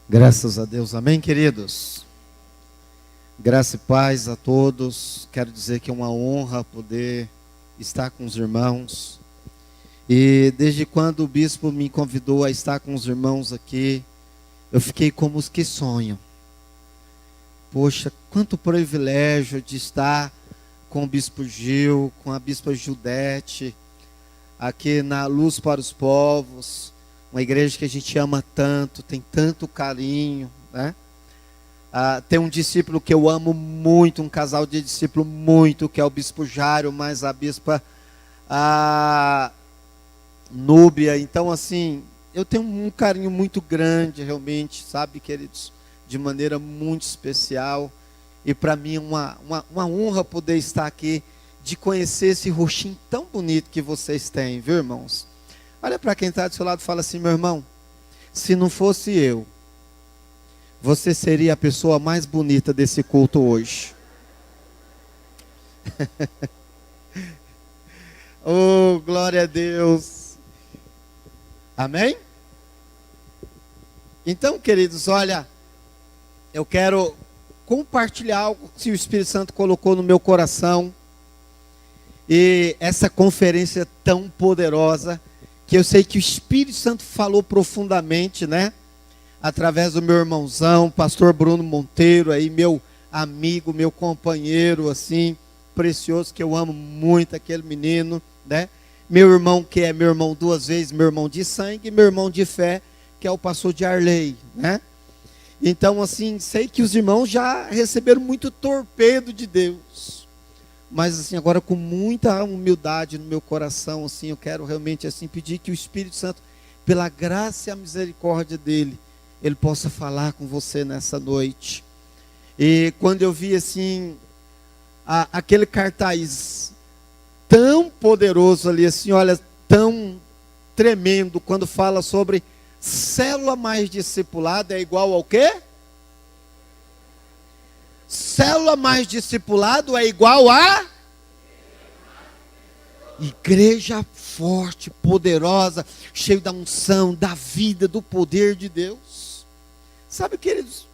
Graças a Deus, amém, queridos? Graça e paz a todos. Quero dizer que é uma honra poder estar com os irmãos. E desde quando o bispo me convidou a estar com os irmãos aqui, eu fiquei como os que sonham. Poxa, quanto privilégio de estar com o bispo Gil, com a bispa Judete, aqui na Luz para os Povos, uma igreja que a gente ama tanto, tem tanto carinho, né? Tem um discípulo que eu amo muito, um casal de discípulo muito, que é o bispo Jário, mais a bispa Núbia. Então, assim, eu tenho um carinho muito grande, realmente, sabe, queridos, de maneira muito especial. E para mim é uma honra poder estar aqui, de conhecer esse rostinho tão bonito que vocês têm, viu, irmãos? Olha para quem está do seu lado e fala assim: meu irmão, se não fosse eu, você seria a pessoa mais bonita desse culto hoje. Oh, glória a Deus. Amém? Então, queridos, olha, eu quero compartilhar algo que o Espírito Santo colocou no meu coração. E essa conferência tão poderosa, que eu sei que o Espírito Santo falou profundamente, né? Através do meu irmãozão, pastor Bruno Monteiro, aí, meu amigo, meu companheiro, assim, precioso, que eu amo muito aquele menino, né? Meu irmão, que é meu irmão duas vezes, meu irmão de sangue, e meu irmão de fé, que é o pastor de Arley, né? Então, assim, sei que os irmãos já receberam muito torpedo de Deus. Mas, assim, agora com muita humildade no meu coração, assim, eu quero realmente, assim, pedir que o Espírito Santo, pela graça e a misericórdia dele, ele possa falar com você nessa noite. E quando eu vi, assim, aquele cartaz tão poderoso ali, assim, olha, tão tremendo, quando fala sobre célula mais discipulada é igual ao quê? Célula mais discipulado é igual a igreja forte, poderosa, cheio da unção, da vida, do poder de Deus. Sabe, queridos?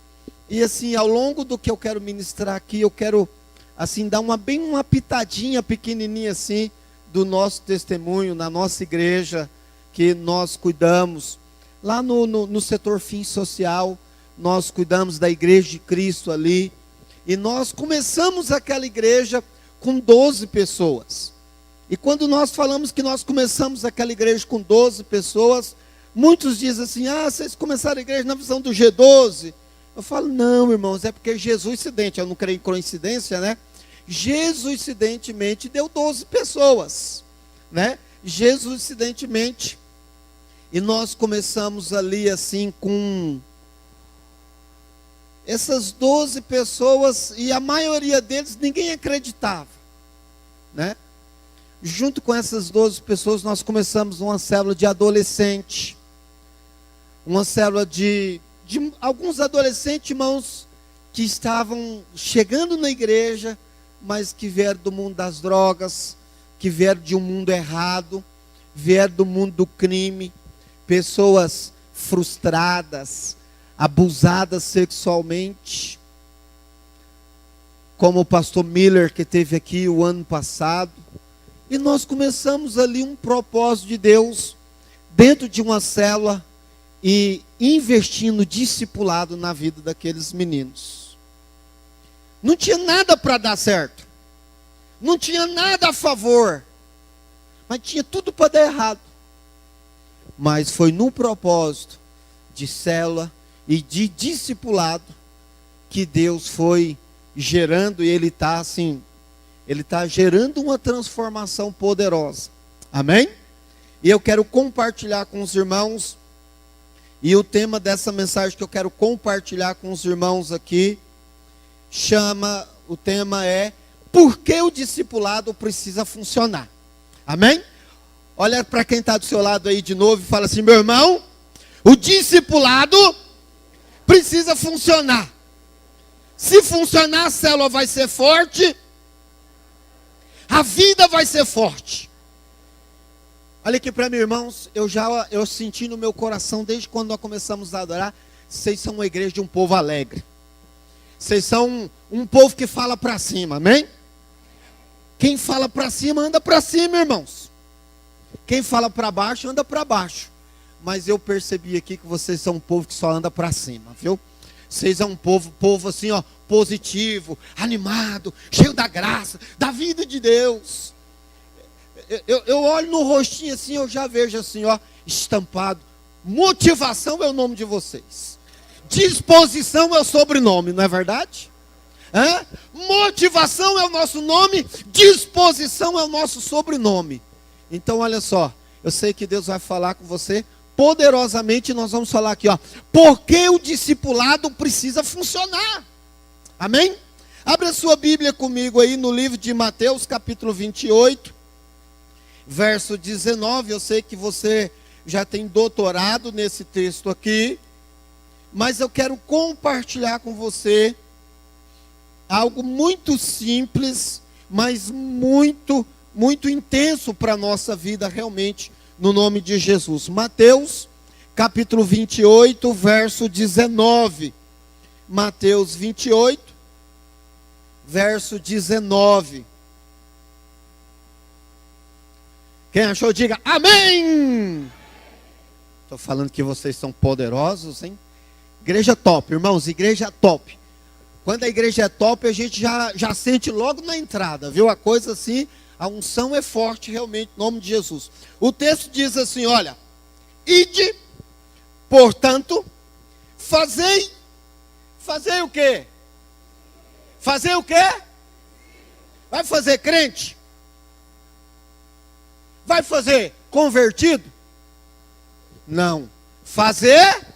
E assim, ao longo do que eu quero ministrar aqui, eu quero assim dar uma pitadinha pequenininha assim do nosso testemunho na nossa igreja que nós cuidamos. Lá no setor fim social, nós cuidamos da igreja de Cristo ali. E nós começamos aquela igreja com 12 pessoas. E quando nós falamos que nós começamos aquela igreja com 12 pessoas, muitos dizem assim: vocês começaram a igreja na visão do G12. Eu falo: não, irmãos, é porque Jesus-cidente, eu não creio em coincidência, né? Jesus-cidentemente deu 12 pessoas, né? Jesus-cidentemente. E nós começamos ali assim com essas 12 pessoas, e a maioria deles ninguém acreditava, né? Junto com essas 12 pessoas nós começamos uma célula de adolescente, uma célula de alguns adolescentes, irmãos, que estavam chegando na igreja, mas que vieram do mundo das drogas, que vieram de um mundo errado, vieram do mundo do crime, pessoas frustradas, abusadas sexualmente, como o pastor Miller, que esteve aqui o ano passado. E nós começamos ali um propósito de Deus, dentro de uma célula, e investindo discipulado na vida daqueles meninos. Não tinha nada para dar certo, não tinha nada a favor, mas tinha tudo para dar errado. Mas foi no propósito de célula e de discipulado que Deus foi gerando, e Ele está assim, Ele está gerando uma transformação poderosa. Amém? E eu quero compartilhar com os irmãos, e o tema dessa mensagem que eu quero compartilhar com os irmãos aqui, o tema é: por que o discipulado precisa funcionar? Amém? Olha para quem está do seu lado aí de novo e fala assim: meu irmão, o discipulado precisa funcionar. Se funcionar, a célula vai ser forte, a vida vai ser forte. Olha aqui para mim, irmãos, eu senti no meu coração, desde quando nós começamos a adorar, Vocês são uma igreja de um povo alegre. Vocês são um povo que fala para cima, amém? Quem fala para cima, anda para cima, irmãos. Quem fala para baixo, anda para baixo. Mas eu percebi aqui que vocês são um povo que só anda para cima, viu? Vocês são um povo assim, ó, positivo, animado, cheio da graça, da vida de Deus. Eu olho no rostinho assim, eu já vejo assim, ó, estampado. Motivação é o nome de vocês. Disposição é o sobrenome, não é verdade? Motivação é o nosso nome, disposição é o nosso sobrenome. Então olha só, eu sei que Deus vai falar com você poderosamente. Nós vamos falar aqui, ó, porque o discipulado precisa funcionar. Amém? Abre a sua Bíblia comigo aí no livro de Mateus, capítulo 28, verso 19. Eu sei que você já tem doutorado nesse texto aqui, mas eu quero compartilhar com você algo muito simples, mas muito intenso para a nossa vida realmente, no nome de Jesus. Mateus, capítulo 28, verso 19. Mateus 28, verso 19. Quem achou, diga amém! Estou falando que vocês são poderosos, hein? Igreja top, irmãos, igreja top. Quando a igreja é top, a gente já sente logo na entrada, viu? A coisa assim, a unção é forte realmente, em nome de Jesus. O texto diz assim, olha: ide, portanto, fazei o quê? Fazer o quê? Vai fazer crente? Vai fazer convertido? Não. Fazer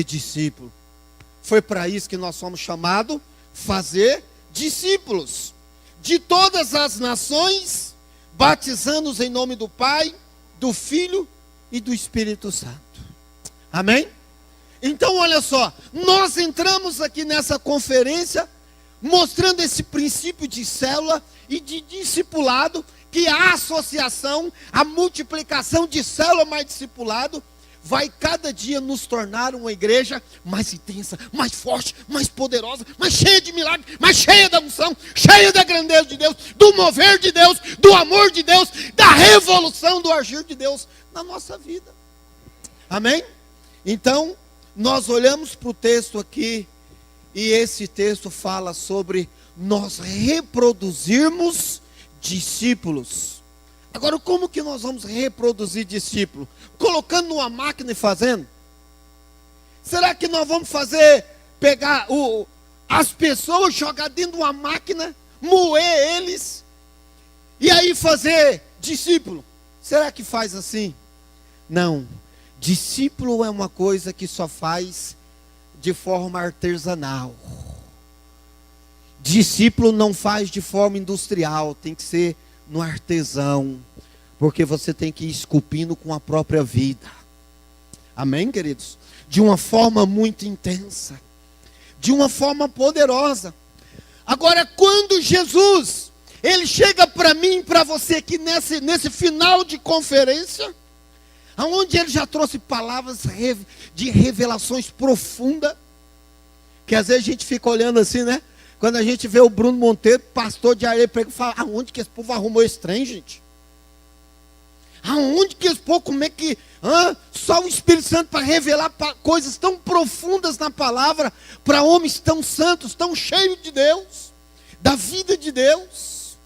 discípulo. Foi para isso que nós somos chamados, fazer discípulos de todas as nações, batizando-os em nome do Pai, do Filho e do Espírito Santo. Amém? Então olha só, nós entramos aqui nessa conferência mostrando esse princípio de célula e de discipulado, que a associação, a multiplicação de célula mais discipulado, vai cada dia nos tornar uma igreja mais intensa, mais forte, mais poderosa, mais cheia de milagres, mais cheia da unção, cheia da grandeza de Deus, do mover de Deus, do amor de Deus, da revolução do agir de Deus na nossa vida. Amém? Então, nós olhamos para o texto aqui, e esse texto fala sobre nós reproduzirmos discípulos. Agora, como que nós vamos reproduzir discípulo? Colocando numa máquina e fazendo? Será que nós vamos pegar as pessoas, jogar dentro de uma máquina, moer eles, e aí fazer discípulo? Será que faz assim? Não. Discípulo é uma coisa que só faz de forma artesanal. Discípulo não faz de forma industrial, tem que ser no artesão, porque você tem que ir esculpindo com a própria vida. Amém, queridos? De uma forma muito intensa, de uma forma poderosa. Agora, quando Jesus, ele chega para mim e para você aqui nesse final de conferência, onde ele já trouxe palavras de revelações profundas, que às vezes a gente fica olhando assim, né? Quando a gente vê o Bruno Monteiro, pastor de areia, e fala: aonde que esse povo arrumou esse trem, gente? Aonde que esse povo, como é que... só o Espírito Santo para revelar coisas tão profundas na palavra, para homens tão santos, tão cheios de Deus, da vida de Deus.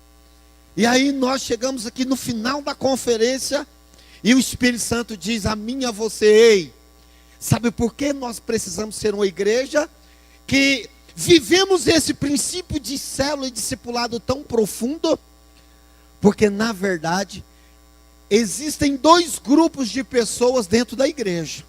E aí nós chegamos aqui no final da conferência, e o Espírito Santo diz a mim e a você: ei, sabe por que nós precisamos ser uma igreja que vivemos esse princípio de célula e discipulado tão profundo? Porque na verdade existem dois grupos de pessoas dentro da igreja.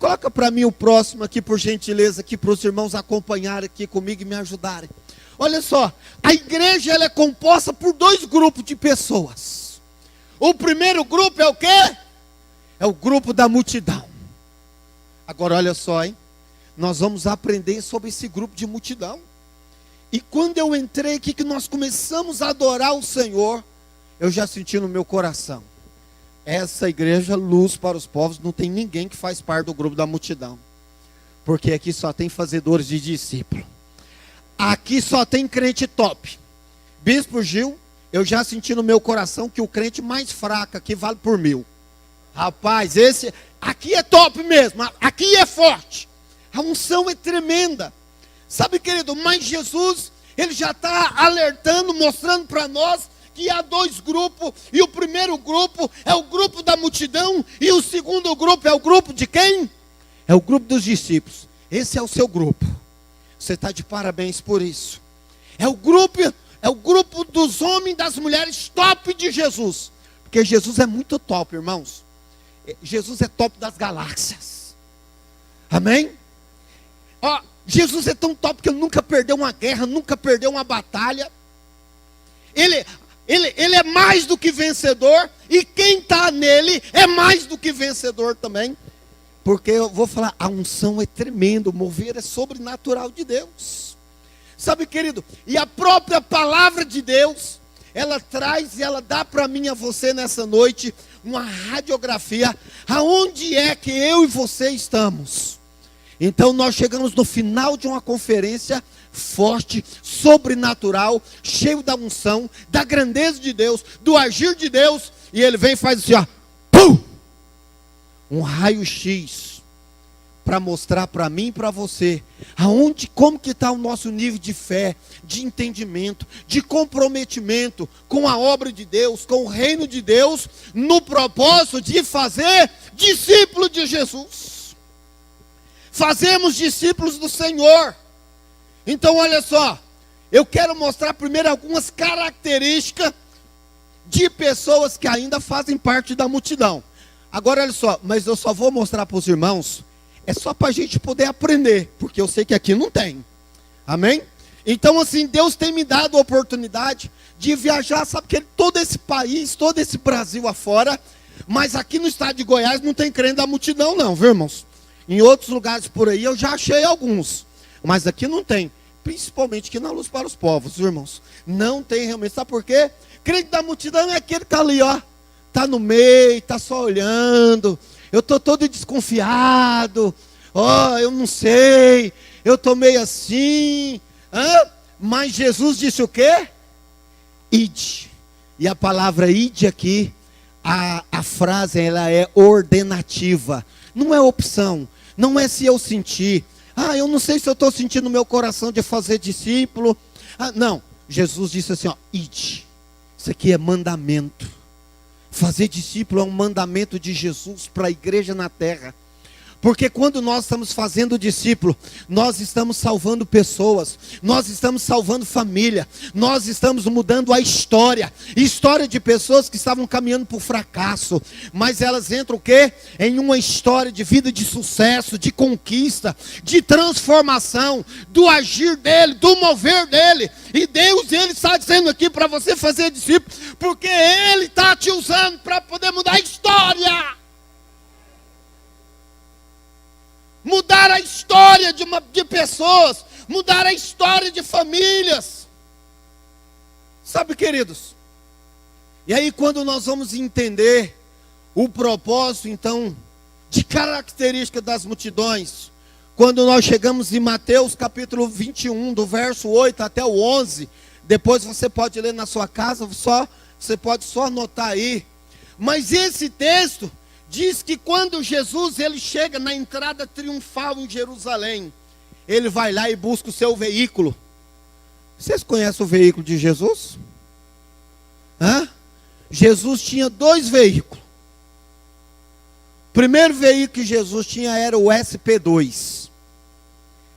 Coloca para mim o próximo aqui, por gentileza, aqui para os irmãos acompanharem aqui comigo e me ajudarem. Olha só, a igreja ela é composta por dois grupos de pessoas. O primeiro grupo é o quê? É o grupo da multidão. Agora olha só, hein? Nós vamos aprender sobre esse grupo de multidão. E quando eu entrei aqui, que nós começamos a adorar o Senhor, eu já senti no meu coração: essa igreja, Luz para os Povos, não tem ninguém que faz parte do grupo da multidão. Porque aqui só tem fazedores de discípulo. Aqui só tem crente top. Bispo Gil, eu já senti no meu coração que o crente mais fraco aqui vale por 1000. Rapaz, esse aqui é top mesmo, aqui é forte. A unção é tremenda. Sabe, querido, mas Jesus, ele já está alertando, mostrando para nós que há 2 grupos, e o primeiro grupo é o grupo da multidão, e o segundo grupo é o grupo de quem? É o grupo dos discípulos. Esse é o seu grupo. Você está de parabéns por isso. É o grupo dos homens e das mulheres top de Jesus. Porque Jesus é muito top, irmãos. Jesus é top das galáxias. Amém? Ó, Jesus é tão top que ele nunca perdeu uma guerra, nunca perdeu uma batalha. Ele é mais do que vencedor, e quem está nele é mais do que vencedor também. Porque eu vou falar, a unção é tremenda, o mover é sobrenatural de Deus. Sabe, querido, e a própria palavra de Deus, ela traz e ela dá para mim e a você nessa noite uma radiografia, aonde é que eu e você estamos. Então nós chegamos no final de uma conferência forte, sobrenatural, cheio da unção, da grandeza de Deus, do agir de Deus, e ele vem e faz assim, ó, pum! Um raio-x para mostrar para mim e para você aonde, como que está o nosso nível de fé, de entendimento, de comprometimento com a obra de Deus, com o reino de Deus, no propósito de fazer discípulo de Jesus. Fazemos discípulos do Senhor. Então olha só, eu quero mostrar primeiro algumas características de pessoas que ainda fazem parte da multidão. Agora olha só, mas eu só vou mostrar para os irmãos, é só para a gente poder aprender, porque eu sei que aqui não tem. Amém? Então assim, Deus tem me dado a oportunidade de viajar, sabe que todo esse país, todo esse Brasil afora, mas aqui no estado de Goiás não tem crente da multidão não, viu, irmãos? Em outros lugares por aí eu já achei alguns, mas aqui não tem, principalmente aqui na Luz para os Povos, irmãos. Não tem realmente, sabe por quê? Crente da multidão é aquele que está ali, ó, está no meio, está só olhando. Eu estou todo desconfiado, ó, eu não sei, eu estou meio assim. Mas Jesus disse o quê? Ide. E a palavra ide aqui, a frase ela é ordenativa, não é opção, não é se eu sentir. Eu não sei se eu estou sentindo no meu coração de fazer discípulo. Não, Jesus disse assim, ó, ide. Isso aqui é mandamento. Fazer discípulo é um mandamento de Jesus para a igreja na terra. Porque quando nós estamos fazendo discípulo, nós estamos salvando pessoas, nós estamos salvando família, nós estamos mudando a história de pessoas que estavam caminhando para o fracasso, mas elas entram o quê? Em uma história de vida de sucesso, de conquista, de transformação, do agir dele, do mover dele. E Deus, ele está dizendo aqui para você fazer discípulo, porque ele está te usando para poder mudar a história. Mudar a história de pessoas, mudar a história de famílias. Sabe, queridos? E aí quando nós vamos entender o propósito, então, de característica das multidões, quando nós chegamos em Mateus capítulo 21, do verso 8 até o 11, depois você pode ler na sua casa, você pode só anotar aí. Mas esse texto diz que quando Jesus ele chega na entrada triunfal em Jerusalém, ele vai lá e busca o seu veículo. Vocês conhecem o veículo de Jesus? Jesus tinha 2 veículos. O primeiro veículo que Jesus tinha era o SP2.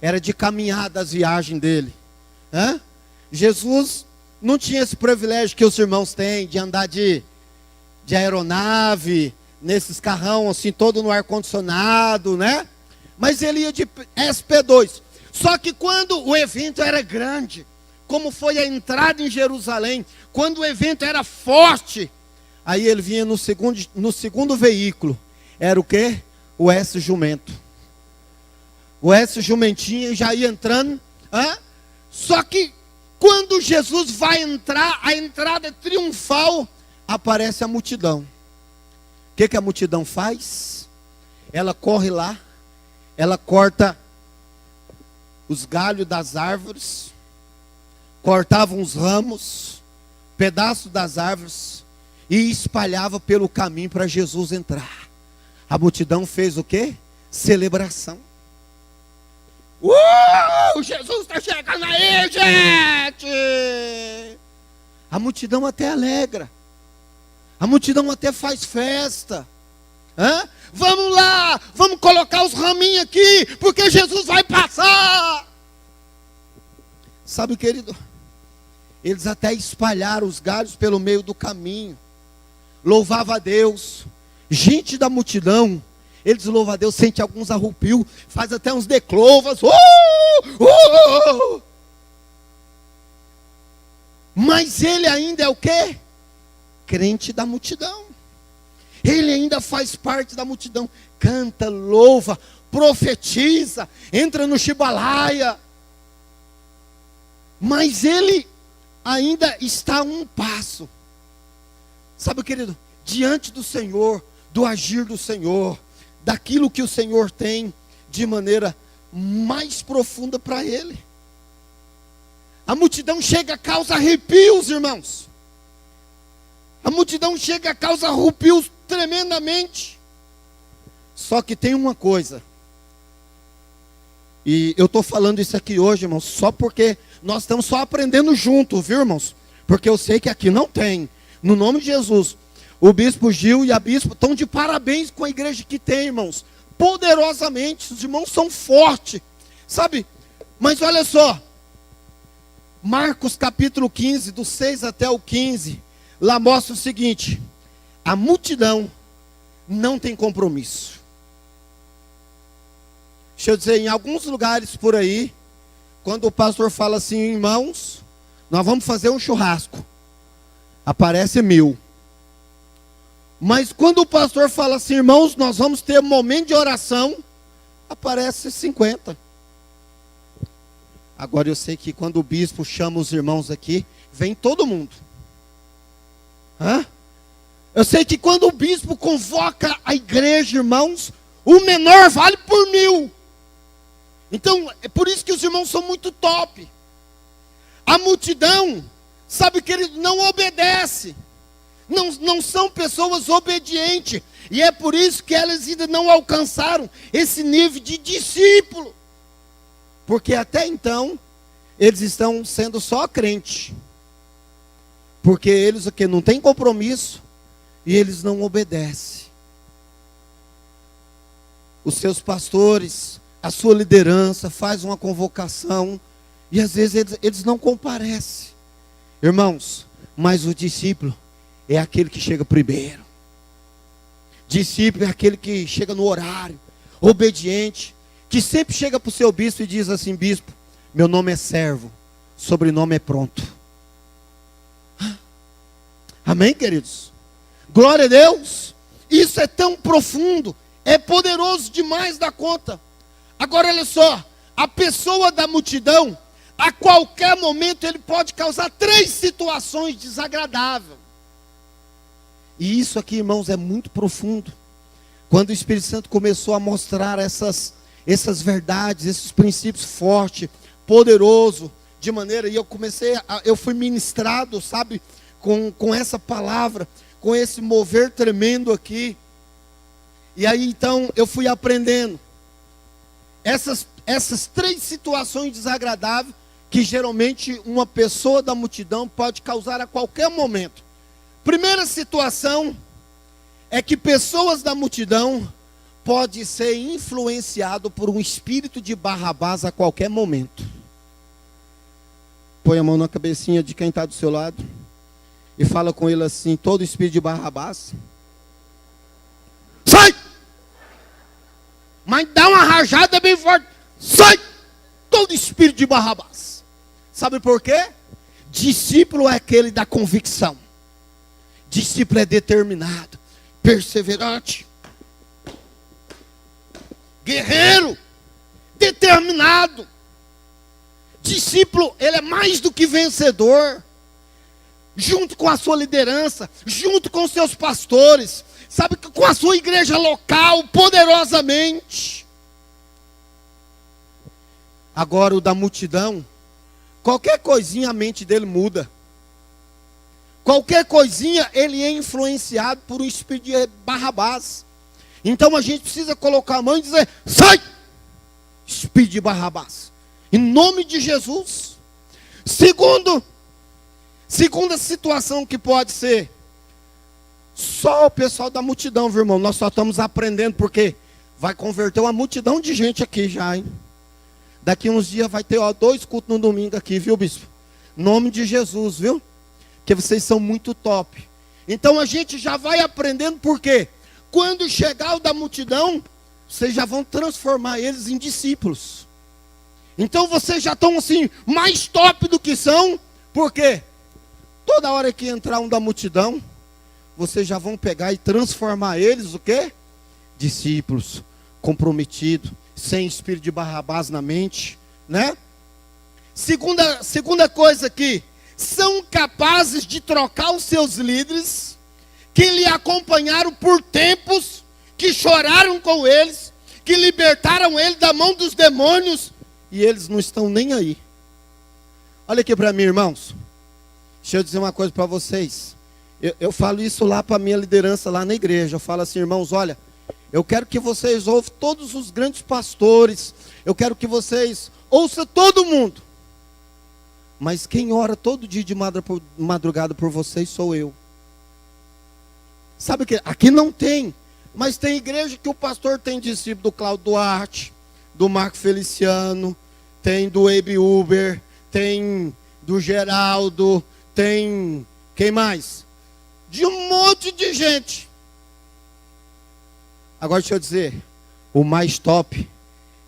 Era de caminhada as viagens dele. Jesus não tinha esse privilégio que os irmãos têm de andar de aeronave, nesses carrão assim, todo no ar-condicionado, né? Mas ele ia de SP2. Só que quando o evento era grande, como foi a entrada em Jerusalém, quando o evento era forte, aí ele vinha no segundo veículo. Era o quê? O S jumento. O S jumentinho já ia entrando. Só que quando Jesus vai entrar, a entrada triunfal, aparece a multidão. O que a multidão faz? Ela corre lá, ela corta os galhos das árvores, cortavam os ramos, pedaços das árvores, e espalhava pelo caminho para Jesus entrar. A multidão fez o quê? Celebração. Jesus está chegando aí, gente! A multidão até alegra. A multidão até faz festa. Vamos lá, vamos colocar os raminhos aqui, porque Jesus vai passar. Sabe, querido, eles até espalharam os galhos pelo meio do caminho. Louvava a Deus. Gente da multidão, eles louvam a Deus, sente alguns arrupios, faz até uns declovas. Mas ele ainda é o quê? Crente da multidão. Ele ainda faz parte da multidão. Canta, louva, profetiza, entra no Shibalaia. Mas ele ainda está a um passo. Sabe, querido, diante do Senhor, do agir do Senhor, daquilo que o Senhor tem de maneira mais profunda para ele. A multidão chega a causa arrepios, irmãos. A multidão chega a causa arrepios tremendamente. Só que tem uma coisa. E eu estou falando isso aqui hoje, irmãos, só porque nós estamos só aprendendo junto, viu, irmãos? Porque eu sei que aqui não tem. No nome de Jesus, o bispo Gil e a bispo estão de parabéns com a igreja que tem, irmãos. Poderosamente, os irmãos são fortes, sabe? Mas olha só, Marcos capítulo 15, do 6 até o 15, lá mostra o seguinte: a multidão não tem compromisso. Deixa eu dizer, em alguns lugares por aí, quando o pastor fala assim, irmãos, nós vamos fazer um churrasco, aparece 1000. Mas quando o pastor fala assim, irmãos, nós vamos ter um momento de oração, aparece 50. Agora eu sei que quando o bispo chama os irmãos aqui, vem todo mundo. Eu sei que quando o bispo convoca a igreja, irmãos, o menor vale por 1000. Então, é por isso que os irmãos são muito top. A multidão, sabe que ele não obedece. Não são pessoas obedientes. E é por isso que elas ainda não alcançaram esse nível de discípulo. Porque até então, eles estão sendo só crente. Porque eles aqui não têm compromisso e eles não obedecem. Os seus pastores, a sua liderança faz uma convocação e às vezes eles não comparecem. Irmãos, mas o discípulo é aquele que chega primeiro. Discípulo é aquele que chega no horário, obediente, que sempre chega para o seu bispo e diz assim: bispo, meu nome é servo, sobrenome é pronto. Amém, queridos? Glória a Deus. Isso é tão profundo, é poderoso demais da conta. Agora olha só, a pessoa da multidão, a qualquer momento ele pode causar 3 situações desagradáveis. E isso aqui, irmãos, é muito profundo. Quando o Espírito Santo começou a mostrar essas verdades, esses princípios fortes, poderosos, de maneira, e eu fui ministrado, sabe, com essa palavra, com esse mover tremendo aqui. E aí então eu fui aprendendo essas 3 situações desagradáveis que geralmente uma pessoa da multidão pode causar a qualquer momento. Primeira situação é que pessoas da multidão podem ser influenciadas por um espírito de Barrabás a qualquer momento. Põe a mão na cabecinha de quem está do seu lado e fala com ele assim: todo espírito de Barrabás, sai! Mas dá uma rajada bem forte: sai! Todo espírito de Barrabás. Sabe por quê? Discípulo é aquele da convicção. Discípulo é determinado, perseverante, guerreiro, determinado. Discípulo, ele é mais do que vencedor. Junto com a sua liderança, junto com os seus pastores, sabe, com a sua igreja local, poderosamente. Agora o da multidão, qualquer coisinha a mente dele muda. Qualquer coisinha ele é influenciado por um espírito de Barrabás. Então a gente precisa colocar a mão e dizer: sai, espírito de Barrabás, em nome de Jesus. Segunda situação que pode ser, só o pessoal da multidão, viu, irmão? Nós só estamos aprendendo, porque vai converter uma multidão de gente aqui já, hein? Daqui uns dias vai ter 2 cultos no domingo aqui, viu, bispo? Nome de Jesus, viu? Porque vocês são muito top. Então a gente já vai aprendendo, porque quando chegar o da multidão, vocês já vão transformar eles em discípulos. Então vocês já estão assim, mais top do que são, porque toda hora que entrar um da multidão, vocês já vão pegar e transformar eles, o quê? Discípulos, comprometidos, sem espírito de Barrabás na mente, né? Segunda coisa aqui, são capazes de trocar os seus líderes, que lhe acompanharam por tempos, que choraram com eles, que libertaram ele da mão dos demônios, e eles não estão nem aí. Olha aqui para mim, irmãos. Deixa eu dizer uma coisa para vocês. Eu falo isso lá para a minha liderança lá na igreja. Eu falo assim: irmãos, olha, eu quero que vocês ouçam todos os grandes pastores. Eu quero que vocês ouçam todo mundo. Mas quem ora todo dia de madrugada por vocês sou eu. Sabe que aqui não tem, mas tem igreja que o pastor tem discípulo do Cláudio Duarte, do Marco Feliciano, tem do Abe Uber, tem do Geraldo, tem quem mais? De um monte de gente. Agora deixa eu dizer, o mais top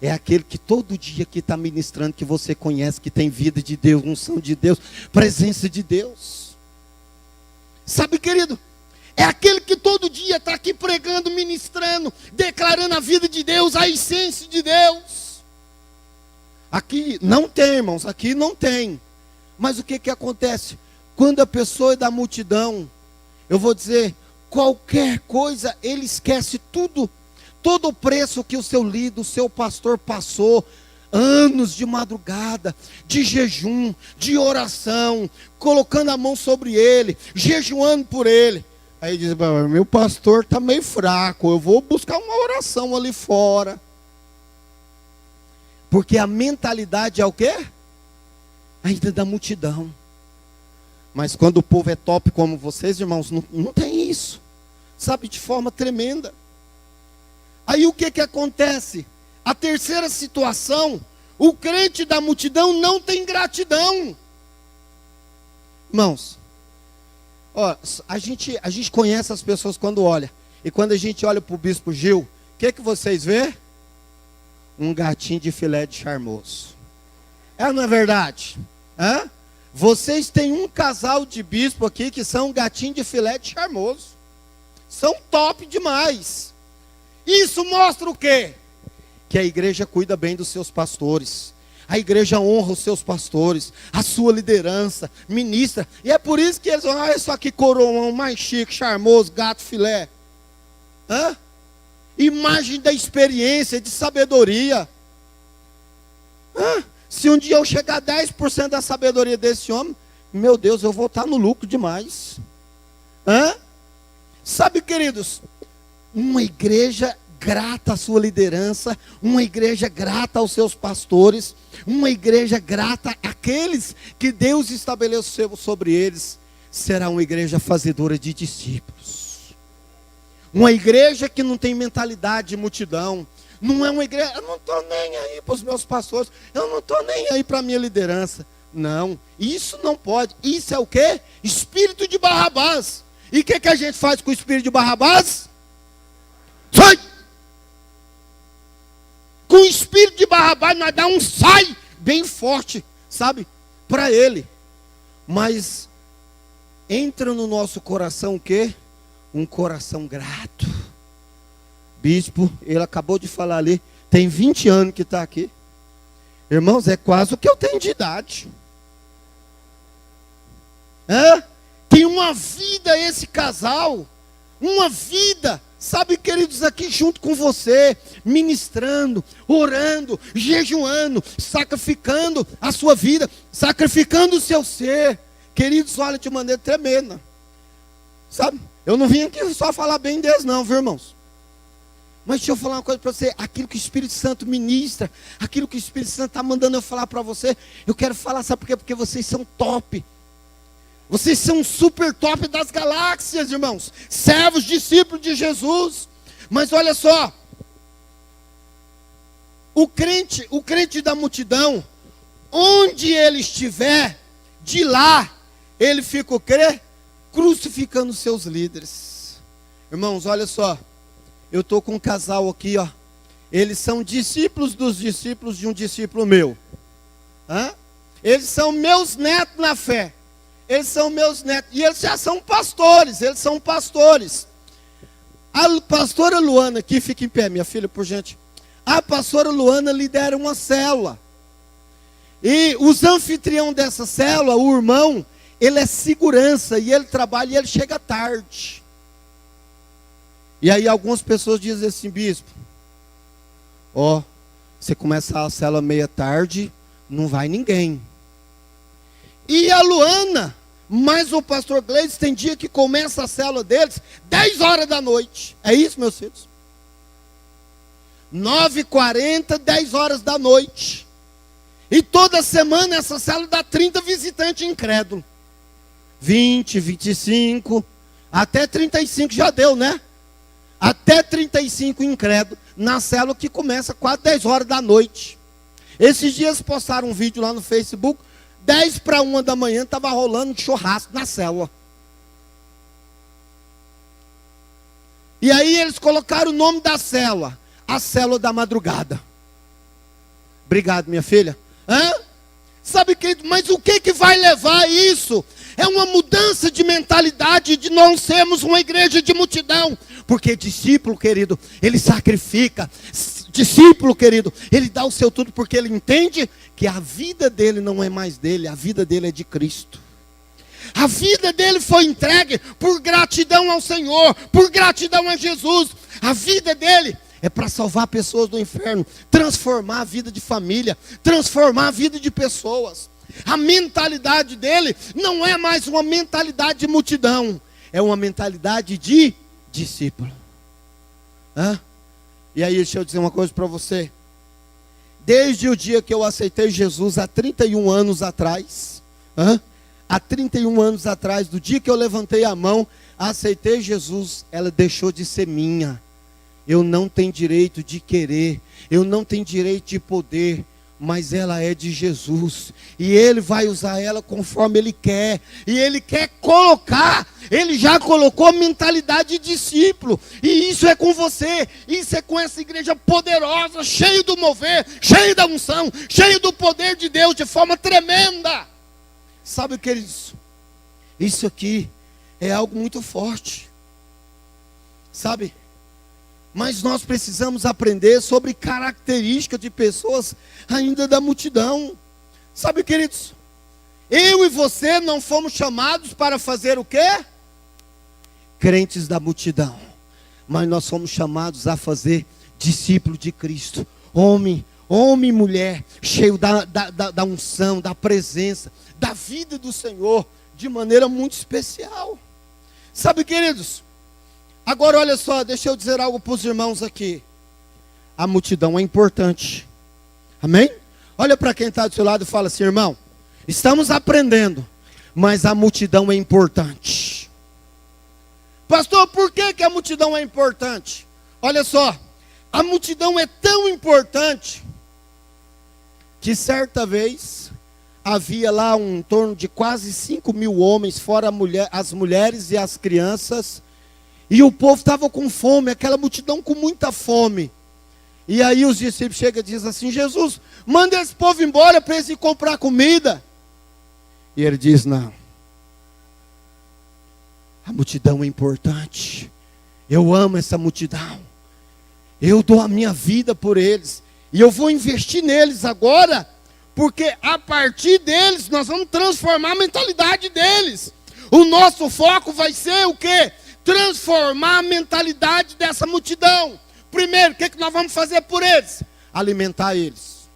é aquele que todo dia que está ministrando, que você conhece, que tem vida de Deus, unção de Deus, presença de Deus. Sabe, querido, é aquele que todo dia está aqui pregando, ministrando, declarando a vida de Deus, a essência de Deus. Aqui não tem, irmãos, aqui não tem. Mas o que acontece? Quando a pessoa é da multidão, eu vou dizer, qualquer coisa, ele esquece tudo. Todo o preço que o seu líder, o seu pastor passou, anos de madrugada, de jejum, de oração, colocando a mão sobre ele, jejuando por ele. Aí diz: meu pastor está meio fraco, eu vou buscar uma oração ali fora. Porque a mentalidade é o quê? Ainda da multidão. Mas quando o povo é top como vocês, irmãos, não tem isso. Sabe, de forma tremenda. Aí o que acontece? A terceira situação, o crente da multidão não tem gratidão. Irmãos, ó, a gente conhece as pessoas quando olha. E quando a gente olha para o bispo Gil, o que vocês vê? Um gatinho de filé de charmoso. É ou não é verdade? Hã? Vocês têm um casal de bispo aqui que são um gatinho de filé de charmoso. São top demais. Isso mostra o quê? Que a igreja cuida bem dos seus pastores. A igreja honra os seus pastores, a sua liderança, ministra. E é por isso que eles vão: isso aqui coroão mais chique, charmoso, gato filé. Hã? Imagem da experiência, de sabedoria. Hã? Se um dia eu chegar a 10% da sabedoria desse homem, meu Deus, eu vou estar no lucro demais. Hã? Sabe, queridos, uma igreja grata à sua liderança, uma igreja grata aos seus pastores, uma igreja grata àqueles que Deus estabeleceu sobre eles, será uma igreja fazedora de discípulos. Uma igreja que não tem mentalidade de multidão. Não é uma igreja: eu não estou nem aí para os meus pastores, eu não estou nem aí para a minha liderança. Não, isso não pode. Isso é o quê? Espírito de Barrabás. E o que a gente faz com o espírito de Barrabás? Sai! Com o espírito de Barrabás nós dá um sai bem forte, sabe? Para ele. Mas entra no nosso coração o quê? Um coração grato. Bispo, ele acabou de falar ali, tem 20 anos que está aqui. Irmãos, é quase o que eu tenho de idade. Tem uma vida esse casal, uma vida, sabe, queridos, aqui junto com você, ministrando, orando, jejuando, sacrificando a sua vida, sacrificando o seu ser. Queridos, olha, de maneira tremenda. Sabe, eu não vim aqui só falar bem deles não, viu, irmãos? Mas deixa eu falar uma coisa para você, aquilo que o Espírito Santo ministra, aquilo que o Espírito Santo está mandando eu falar para você, eu quero falar, sabe por quê? Porque vocês são top. Vocês são super top das galáxias, irmãos. Servos, discípulos de Jesus. Mas olha só. O crente da multidão, onde ele estiver, de lá, ele fica o quê? Crucificando seus líderes. Irmãos, olha só. Eu estou com um casal aqui, ó. Eles são discípulos dos discípulos de um discípulo meu. Eles são meus netos na fé. Eles são meus netos. E eles já são pastores. Eles são pastores. A pastora Luana, aqui, fica em pé, minha filha, por gente. A pastora Luana lidera uma célula. E os anfitrião dessa célula, o irmão, ele é segurança. E ele trabalha e ele chega tarde. E aí algumas pessoas dizem assim, bispo, você começa a célula meia tarde, não vai ninguém. E a Luana, mas o pastor Gleides, tem dia que começa a célula deles 10 horas da noite. É isso, meus filhos? 9h40, 10 horas da noite. E toda semana essa célula dá 30 visitantes incrédulos. 20, 25, até 35 já deu, né? Até 35 incrédulos na célula que começa quase 10 horas da noite. Esses dias postaram um vídeo lá no Facebook, 10 para 1 da manhã, estava rolando um churrasco na célula. E aí eles colocaram o nome da célula, a célula da madrugada. Obrigado, minha filha. Sabe, querido, mas o que vai levar a isso? É uma mudança de mentalidade de não sermos uma igreja de multidão. Porque discípulo, querido, ele sacrifica. Discípulo, querido, ele dá o seu tudo porque ele entende que a vida dele não é mais dele, a vida dele é de Cristo. A vida dele foi entregue por gratidão ao Senhor, por gratidão a Jesus. A vida dele é para salvar pessoas do inferno, transformar a vida de família, transformar a vida de pessoas. A mentalidade dele não é mais uma mentalidade de multidão, é uma mentalidade de discípulo. E aí, deixa eu dizer uma coisa para você. Desde o dia que eu aceitei Jesus, há 31 anos atrás, há 31 anos atrás, do dia que eu levantei a mão, aceitei Jesus, ela deixou de ser minha. Eu não tenho direito de querer, eu não tenho direito de poder, mas ela é de Jesus, e Ele vai usar ela conforme Ele quer, e Ele quer colocar, Ele já colocou a mentalidade de discípulo, e isso é com você, isso é com essa igreja poderosa, cheio do mover, cheio da unção, cheio do poder de Deus, de forma tremenda. Sabe, queridos, isso aqui é algo muito forte, sabe? Mas nós precisamos aprender sobre características de pessoas ainda da multidão. Sabe, queridos, eu e você não fomos chamados para fazer o quê? Crentes da multidão. Mas nós fomos chamados a fazer discípulo de Cristo. Homem e mulher, cheio da unção, da presença, da vida do Senhor, de maneira muito especial. Sabe, queridos, agora olha só, deixa eu dizer algo para os irmãos aqui. A multidão é importante. Amém? Olha para quem está do seu lado e fala assim, irmão, estamos aprendendo, mas a multidão é importante. Pastor, por que a multidão é importante? Olha só, a multidão é tão importante que certa vez havia lá em torno de quase 5.000 homens, fora as mulheres e as crianças. E o povo estava com fome, aquela multidão com muita fome. E aí os discípulos chegam e dizem assim, Jesus, manda esse povo embora para eles ir comprar comida. E ele diz, não. A multidão é importante. Eu amo essa multidão. Eu dou a minha vida por eles. E eu vou investir neles agora, porque a partir deles nós vamos transformar a mentalidade deles. O nosso foco vai ser o quê? Transformar a mentalidade dessa multidão. Primeiro, o que nós vamos fazer por eles? Alimentar eles.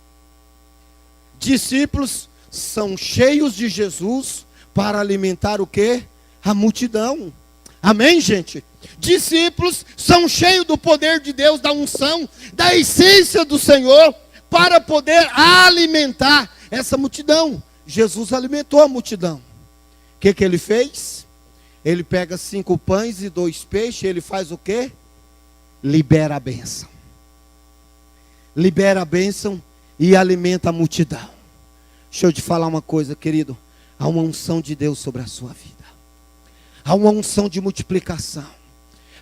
Discípulos são cheios de Jesus para alimentar o quê? A multidão. Amém, gente? Discípulos são cheios do poder de Deus, da unção, da essência do Senhor, para poder alimentar essa multidão. Jesus alimentou a multidão. O que ele fez? Ele pega 5 pães e 2 peixes, ele faz o quê? Libera a bênção. Libera a bênção e alimenta a multidão. Deixa eu te falar uma coisa, querido. Há uma unção de Deus sobre a sua vida. Há uma unção de multiplicação.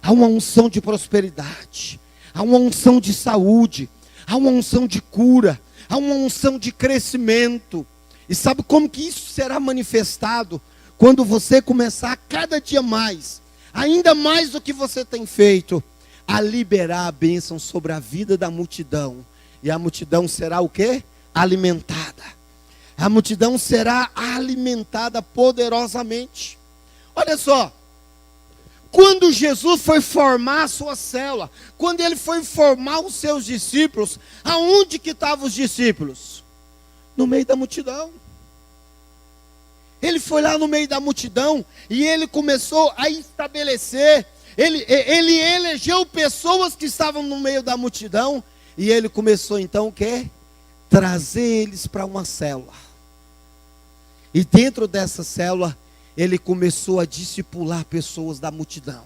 Há uma unção de prosperidade. Há uma unção de saúde. Há uma unção de cura. Há uma unção de crescimento. E sabe como que isso será manifestado? Quando você começar cada dia mais, ainda mais do que você tem feito, a liberar a bênção sobre a vida da multidão. E a multidão será o quê? Alimentada. A multidão será alimentada poderosamente. Olha só, quando Jesus foi formar a sua célula, quando ele foi formar os seus discípulos, aonde que estavam os discípulos? No meio da multidão. Ele foi lá no meio da multidão e ele começou a estabelecer, ele elegeu pessoas que estavam no meio da multidão e ele começou então o quê? Trazer eles para uma célula. E dentro dessa célula, ele começou a discipular pessoas da multidão.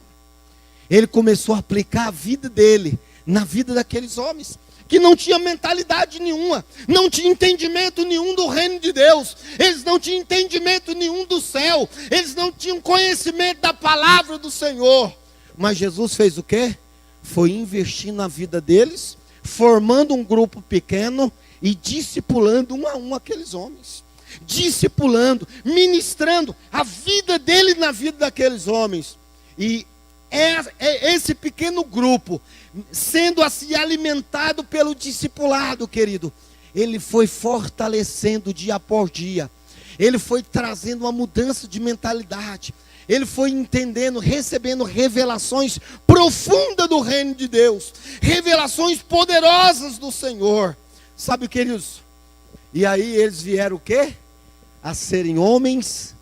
Ele começou a aplicar a vida dele na vida daqueles homens que não tinham mentalidade nenhuma, não tinham entendimento nenhum do reino de Deus, eles não tinham entendimento nenhum do céu, eles não tinham conhecimento da palavra do Senhor. Mas Jesus fez o quê? Foi investir na vida deles, formando um grupo pequeno e discipulando um a um aqueles homens. Discipulando, ministrando a vida dele na vida daqueles homens. E esse pequeno grupo, sendo assim alimentado pelo discipulado, querido, ele foi fortalecendo dia após dia. Ele foi trazendo uma mudança de mentalidade. Ele foi entendendo, recebendo revelações profundas do reino de Deus, revelações poderosas do Senhor. Sabe, queridos? E aí eles vieram o quê? A serem homens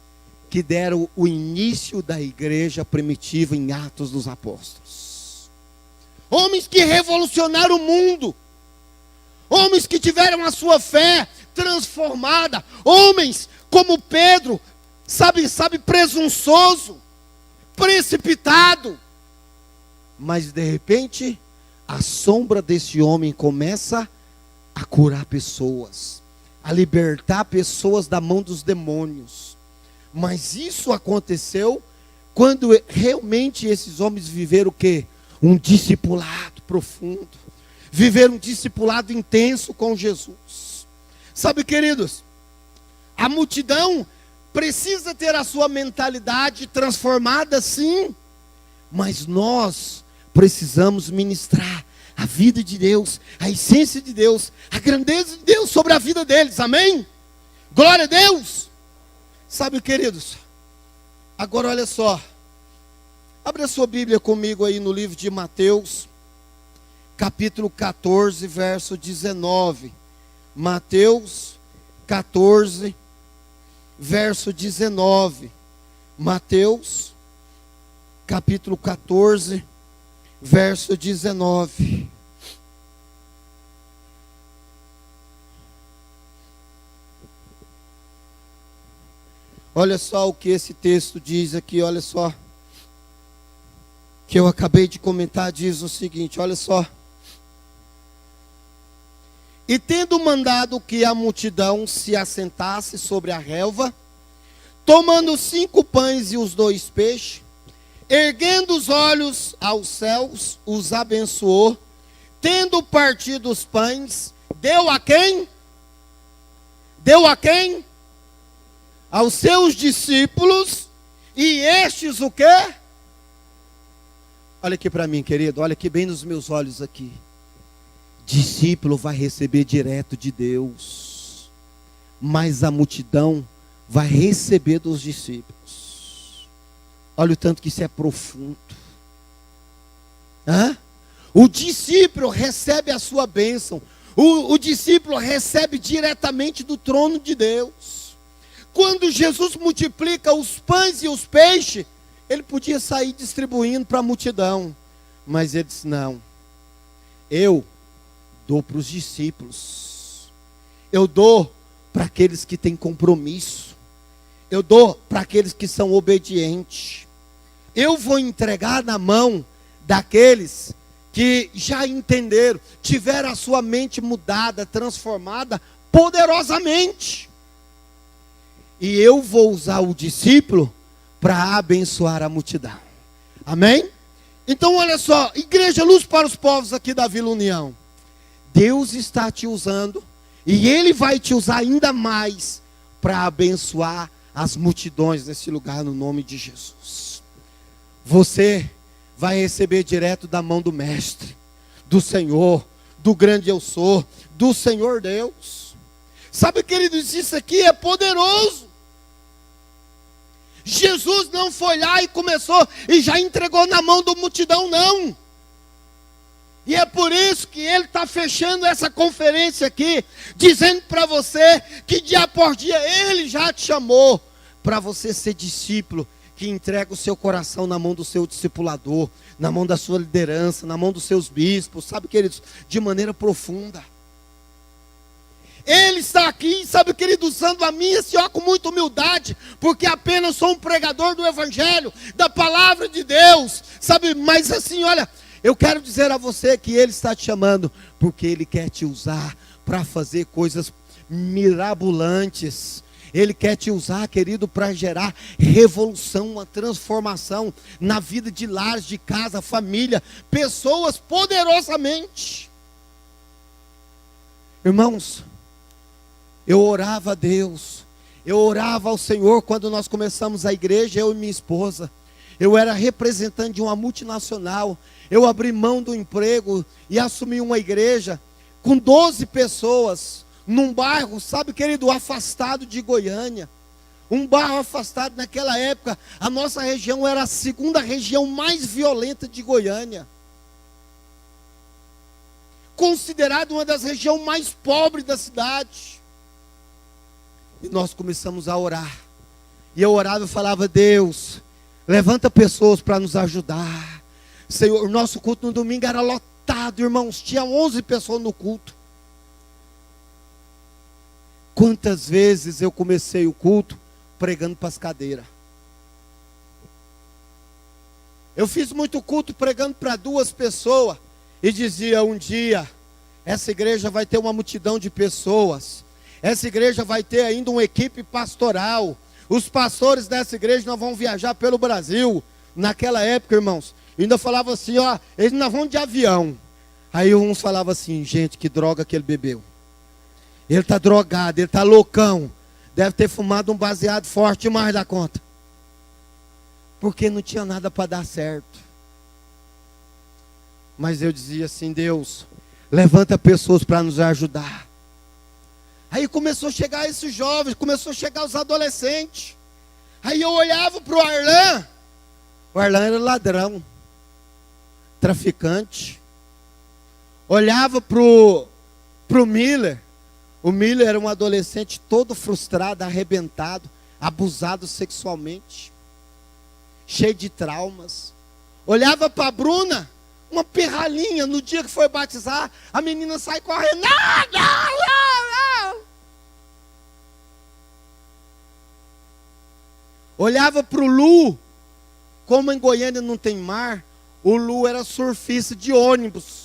que deram o início da igreja primitiva em Atos dos Apóstolos. Homens que revolucionaram o mundo. Homens que tiveram a sua fé transformada. Homens como Pedro, sabe, presunçoso, precipitado. Mas de repente, a sombra desse homem começa a curar pessoas, a libertar pessoas da mão dos demônios. Mas isso aconteceu quando realmente esses homens viveram o quê? Um discipulado profundo. Viveram um discipulado intenso com Jesus. Sabe, queridos, a multidão precisa ter a sua mentalidade transformada, sim. Mas nós precisamos ministrar a vida de Deus, a essência de Deus, a grandeza de Deus sobre a vida deles, amém? Glória a Deus! Sabe, queridos, agora olha só, abre a sua Bíblia comigo aí no livro de Mateus, capítulo 14, verso 19. Mateus 14, verso 19. Mateus, capítulo 14, verso 19. Olha só o que esse texto diz aqui, olha só. Que eu acabei de comentar, diz o seguinte, olha só. E tendo mandado que a multidão se assentasse sobre a relva, tomando 5 pães e os 2 peixes, erguendo os olhos aos céus, os abençoou, tendo partido os pães, deu a quem? Deu a quem? Aos seus discípulos, e estes o quê? Olha aqui para mim, querido, olha aqui bem nos meus olhos aqui. Discípulo vai receber direto de Deus. mais a multidão vai receber dos discípulos. Olha o tanto que isso é profundo. O discípulo recebe a sua bênção. O discípulo recebe diretamente do trono de Deus. Quando Jesus multiplica os pães e os peixes, ele podia sair distribuindo para a multidão. Mas ele disse, não. Eu dou para os discípulos. Eu dou para aqueles que têm compromisso. Eu dou para aqueles que são obedientes. Eu vou entregar na mão daqueles que já entenderam, tiveram a sua mente mudada, transformada poderosamente. E eu vou usar o discípulo para abençoar a multidão. Amém? Então olha só, Igreja Luz para os Povos aqui da Vila União. Deus está te usando e Ele vai te usar ainda mais para abençoar as multidões nesse lugar no nome de Jesus. Você vai receber direto da mão do Mestre, do Senhor, do grande eu sou, do Senhor Deus. Sabe, queridos, isso aqui é poderoso. Jesus não foi lá e começou e já entregou na mão da multidão, não. E é por isso que ele está fechando essa conferência aqui, dizendo para você que dia por dia ele já te chamou para você ser discípulo, que entrega o seu coração na mão do seu discipulador, na mão da sua liderança, na mão dos seus bispos, sabe, queridos, de maneira profunda. Ele está aqui, sabe, querido, usando a minha senhora com muita humildade, porque apenas sou um pregador do Evangelho, da palavra de Deus, sabe, mas assim, olha, eu quero dizer a você que Ele está te chamando, porque Ele quer te usar para fazer coisas mirabolantes. Ele quer te usar, querido, para gerar revolução, uma transformação na vida de lares, de casa, família, pessoas poderosamente. Irmãos, eu orava a Deus, eu orava ao Senhor quando nós começamos a igreja, eu e minha esposa. Eu era representante de uma multinacional, eu abri mão do emprego e assumi uma igreja com 12 pessoas, num bairro, sabe, querido, afastado de Goiânia. Um bairro afastado, naquela época, a nossa região era a segunda região mais violenta de Goiânia. Considerada uma das regiões mais pobres da cidade. E nós começamos a orar. E eu orava e falava, Deus, levanta pessoas para nos ajudar. Senhor, nosso culto no domingo era lotado, irmãos, tinha 11 pessoas no culto. Quantas vezes eu comecei o culto pregando para as cadeiras. Eu fiz muito culto pregando para 2 pessoas. E dizia, um dia, essa igreja vai ter uma multidão de pessoas. Essa igreja vai ter ainda uma equipe pastoral. Os pastores dessa igreja não vão viajar pelo Brasil. Naquela época, irmãos, eu ainda falava assim, ó, eles não vão de avião. Aí uns falavam assim, gente, que droga que ele bebeu. Ele está drogado, ele está loucão. Deve ter fumado um baseado forte demais da conta. Porque não tinha nada para dar certo. Mas eu dizia assim, Deus, levanta pessoas para nos ajudar. Aí começou a chegar esses jovens, começou a chegar os adolescentes. Aí eu olhava para o Arlan. O Arlan era ladrão, traficante. Olhava para o Miller. O Miller era um adolescente todo frustrado, arrebentado, abusado sexualmente, cheio de traumas. Olhava para a Bruna, uma pirralhinha, no dia que foi batizar, a menina sai correndo. Não, não, não, não. Olhava para o Lu, como em Goiânia não tem mar, o Lu era surfista de ônibus.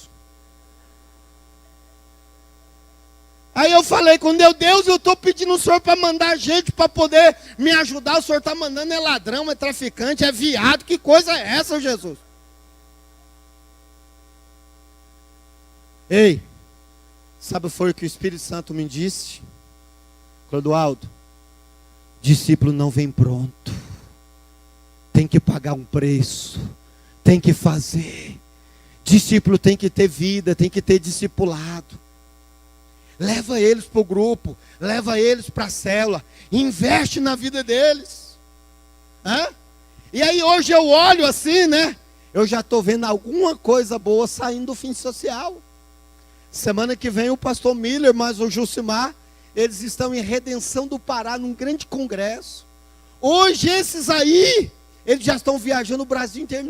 Aí eu falei com Deus, eu estou pedindo o Senhor para mandar gente para poder me ajudar. O Senhor está mandando é ladrão, é traficante, é viado. Que coisa é essa, Jesus? Ei, sabe foi o que o Espírito Santo me disse? Clodoaldo, discípulo não vem pronto. Tem que pagar um preço. Tem que fazer. Discípulo tem que ter vida, tem que ter discipulado. leva eles para o grupo, leva eles para a célula, investe na vida deles. Hã? E aí hoje eu olho assim, né? Eu já estou vendo alguma coisa boa saindo do fim social. Semana que vem o pastor Miller, mais o Jucimar, eles estão em Redenção do Pará, num grande congresso. Hoje esses aí, eles já estão viajando o Brasil inteiro,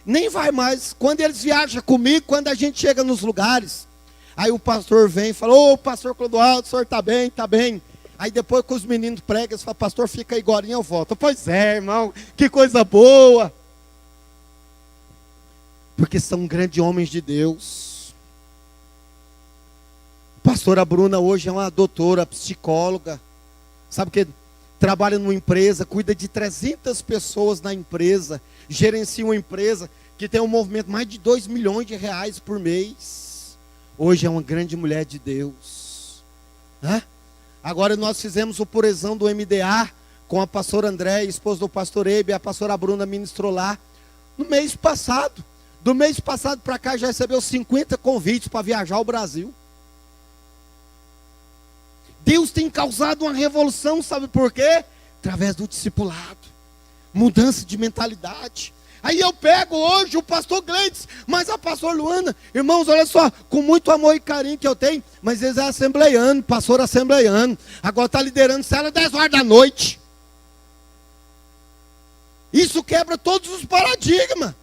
nem vai mais. Quando eles viajam comigo, quando a gente chega nos lugares, aí o pastor vem e fala: ô pastor Clodoaldo, o senhor está bem? Está bem. Aí depois que os meninos pregam, eles falam: pastor, fica aí agora e eu volto. Pois é, irmão, que coisa boa. Porque são grandes homens de Deus. A pastora Bruna hoje é uma doutora, psicóloga. Sabe o que? Trabalha numa empresa, cuida de 300 pessoas na empresa, gerencia uma empresa que tem um movimento de mais de 2 milhões de reais por mês. Hoje é uma grande mulher de Deus. Hã? Agora nós fizemos o purezão do MDA com a pastora André, esposa do pastor Ebe, a pastora Bruna ministrou lá no mês passado. Do mês passado para cá já recebeu 50 convites para viajar ao Brasil. Deus tem causado uma revolução, sabe por quê? Através do discipulado, mudança de mentalidade. Aí eu pego hoje o pastor Gleides, mas a pastora Luana, irmãos, olha só, com muito amor e carinho que eu tenho, mas eles é assembleiano, pastor assembleiano, agora está liderando célula 10 horas da noite. Isso quebra todos os paradigmas.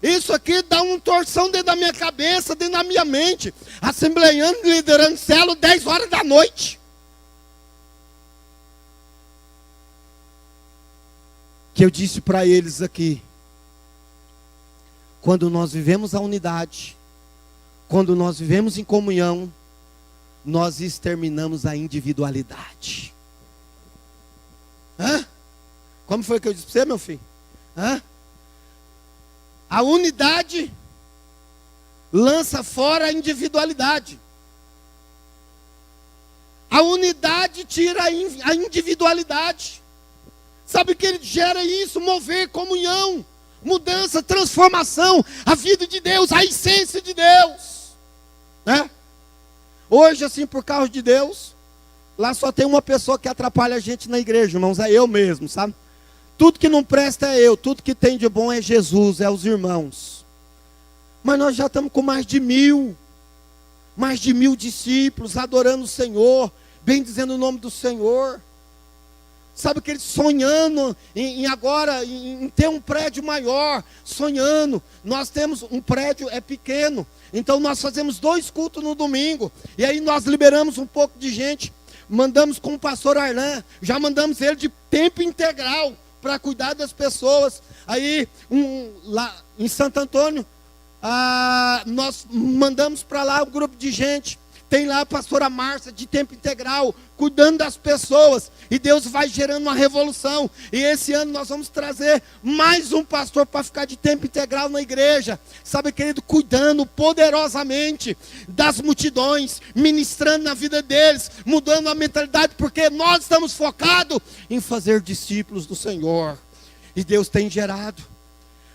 Isso aqui dá uma torção dentro da minha cabeça, dentro da minha mente. Assembleiano liderando célula 10 horas da noite. Que eu disse para eles aqui: quando nós vivemos a unidade, quando nós vivemos em comunhão, nós exterminamos a individualidade. Como foi que eu disse para você, meu filho? A unidade lança fora a individualidade. A unidade tira a individualidade. Sabe o que ele gera isso? Mover, comunhão, mudança, transformação, a vida de Deus, a essência de Deus. Hoje, assim, por causa de Deus, lá só tem uma pessoa que atrapalha a gente na igreja, irmãos, é eu mesmo, sabe? Tudo que não presta é eu, tudo que tem de bom é Jesus, é os irmãos. Mas nós já estamos com mais de 1000 discípulos, adorando o Senhor, bendizendo o nome do Senhor. Sabe que eles sonhando em ter um prédio maior, sonhando. Nós temos um prédio, é pequeno, então nós fazemos 2 cultos no domingo, e aí nós liberamos um pouco de gente, mandamos com o pastor Arlan, já mandamos ele de tempo integral, para cuidar das pessoas. Aí, lá em Santo Antônio, nós mandamos para lá um grupo de gente. Tem lá a pastora Márcia, de tempo integral, cuidando das pessoas. E Deus vai gerando uma revolução. E esse ano nós vamos trazer mais um pastor para ficar de tempo integral na igreja. Sabe, querido, cuidando poderosamente das multidões, ministrando na vida deles, mudando a mentalidade, porque nós estamos focados em fazer discípulos do Senhor. E Deus tem gerado.